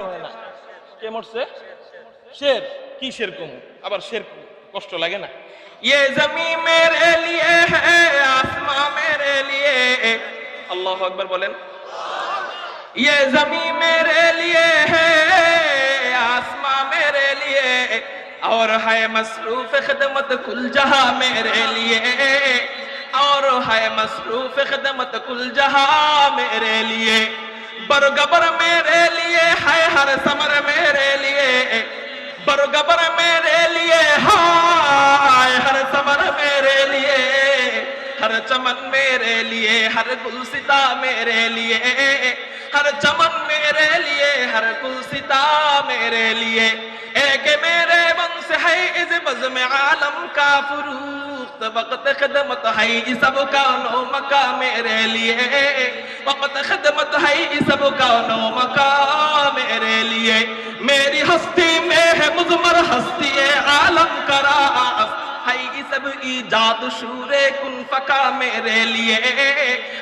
হয় না। কে মরছে? শের। কি শের কম? আবার শের কষ্ট লাগে না? ये जमीन मेरे लिए है आसमां मेरे लिए, अल्लाहु अकबर बोलेन। ये जमीन मेरे लिए है आसमां मेरे लिए, और है मसरूफ खिदमत कुल जहां मेरे लिए, और है मसरूफ खिदमत कुल जहां मेरे लिए। बरगबर मेरे लिए है हर समर मेरे लिए, बरगबर मेरे लिए हाय हर समर मेरे लिए, हर चमन मेरे लिए हर गुलसिता मेरे लिए, हर चमन मेरे लिए हर गुलसिता मेरे लिए। एक मेरे वंश है इस बज़्म आलम का फरूख्त, वक्त खिदमत है इस सब कौनो मका मेरे लिए, वक्त खिदमत है इस सब कौनो मका मेरे लिए। मेरी हस्ती में है मुज़मर हस्ती आलम करा, है ये सब ईजाद शूरे कुन फका मेरे लिए,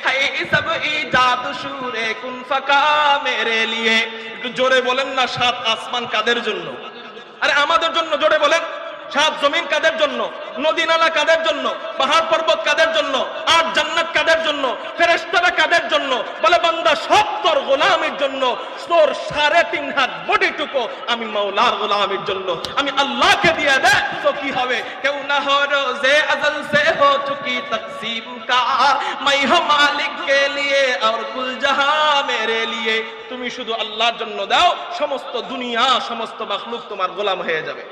है ये सब ईजाद शूरे कुन फका मेरे लिए। একটু জোরে বলেন না, সাত আসমান কাদের জন্য? আরে আমাদের জন্য। জোরে বলেন। সাত জমিন কাদের জন্য? নদী নালা কাদের জন্য? পাহাড় পর্বত কাদের জন্য? আর জান্নাত কাদের জন্য? ফেরেশতারা কাদের জন্য? বলে বান্দা সব তোর গোলামের জন্য। তোর 3.5 হাত বডিটুকু আমি মাওলার গোলামের জন্য। আমি আল্লাহকে দিয়ে দে তো কি হবে? কেউ না हो रोज़े अज़ल से हो चुकी तक़सीम का, मैं हूं मालिक के लिए और कुल जहां मेरे लिए। তুমি শুধু আল্লাহর জন্য দাও, সমস্ত দুনিয়া সমস্ত মাখলুক তোমার গোলাম হয়ে যাবে।